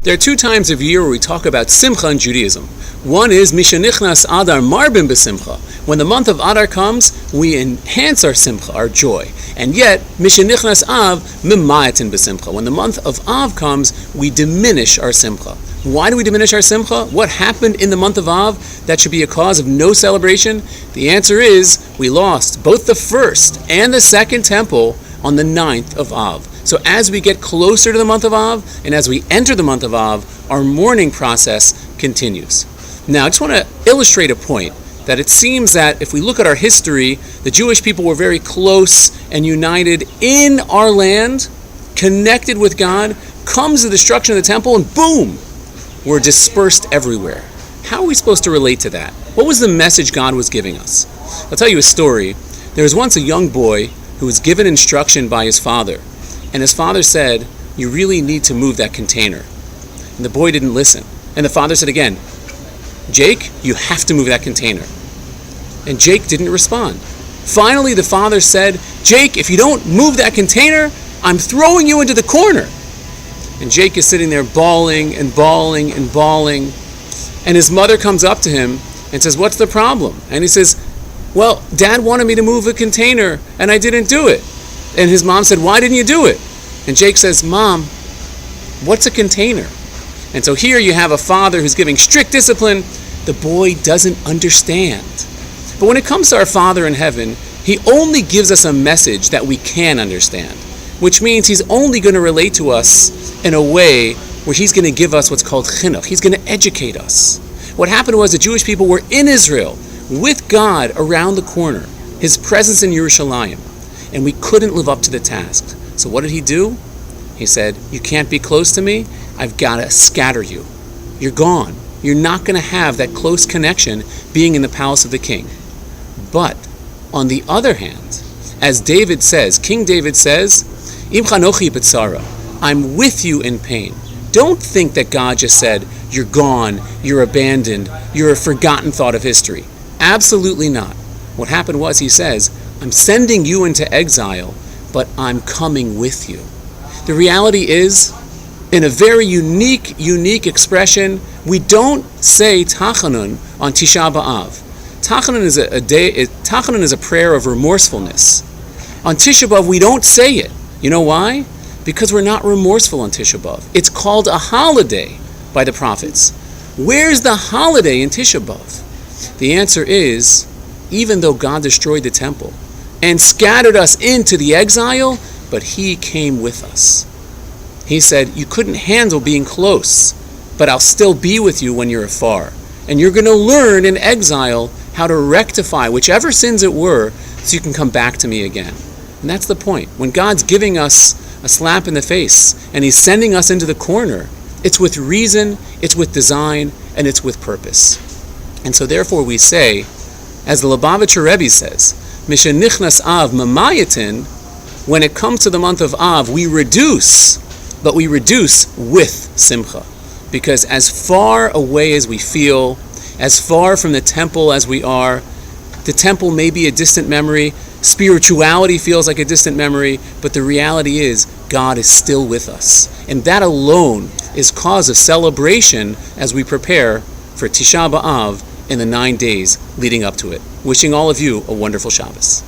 There are 2 times of year where we talk about Simcha in Judaism. One is Mishanichnas Adar Marbim B'Simcha. When the month of Adar comes, we enhance our Simcha, our joy. And yet, Mishanichnas Av Mimayatin B'Simcha. When the month of Av comes, we diminish our Simcha. Why do we diminish our Simcha? What happened in the month of Av that should be a cause of no celebration? The answer is we lost both the first and the second temple on the 9th of Av. So as we get closer to the month of Av, and as we enter the month of Av, our mourning process continues. Now, I just want to illustrate a point that it seems that if we look at our history, the Jewish people were very close and united in our land, connected with God. Comes the destruction of the temple, and boom, we're dispersed everywhere. How are we supposed to relate to that? What was the message God was giving us? I'll tell you a story. There was once a young boy who was given instruction by his father. And his father said, you really need to move that container. And the boy didn't listen. And the father said again, Jake, you have to move that container. And Jake didn't respond. Finally, the father said, Jake, if you don't move that container, I'm throwing you into the corner. And Jake is sitting there bawling and bawling and bawling. And his mother comes up to him and says, what's the problem? And he says, well, Dad wanted me to move a container and I didn't do it. And his mom said, why didn't you do it? And Jake says, Mom, what's a container? And so here you have a father who's giving strict discipline. The boy doesn't understand. But when it comes to our Father in heaven, he only gives us a message that we can understand, which means he's only going to relate to us in a way where he's going to give us what's called chinuch. He's going to educate us. What happened was the Jewish people were in Israel with God around the corner, his presence in Yerushalayim. And we couldn't live up to the task. So what did he do? He said, you can't be close to me. I've got to scatter you. You're gone. You're not going to have that close connection being in the palace of the king. But on the other hand, as David says, King David says, Im chanochi b'tzara, I'm with you in pain. Don't think that God just said, you're gone, you're abandoned, you're a forgotten thought of history. Absolutely not. What happened was, he says, I'm sending you into exile, but I'm coming with you. The reality is, in a very unique expression, we don't say Tachanun on Tisha B'Av. Tachanun is a prayer of remorsefulness. On Tisha B'Av, we don't say it. You know why? Because we're not remorseful on Tisha B'Av. It's called a holiday by the prophets. Where's the holiday in Tisha B'Av? The answer is, even though God destroyed the temple and scattered us into the exile, but he came with us. He said, you couldn't handle being close, but I'll still be with you when you're afar. And you're going to learn in exile how to rectify whichever sins it were so you can come back to me again. And that's the point. When God's giving us a slap in the face and he's sending us into the corner, it's with reason, it's with design, and it's with purpose. And so therefore we say, as the Lubavitcher Rebbe says, Mishenichnas Av Mamayatin, when it comes to the month of Av, we reduce, but we reduce with Simcha. Because as far away as we feel, as far from the temple as we are, the temple may be a distant memory, spirituality feels like a distant memory, but the reality is God is still with us. And that alone is cause of celebration as we prepare for Tisha B'Av in the 9 days leading up to it. Wishing all of you a wonderful Shabbos.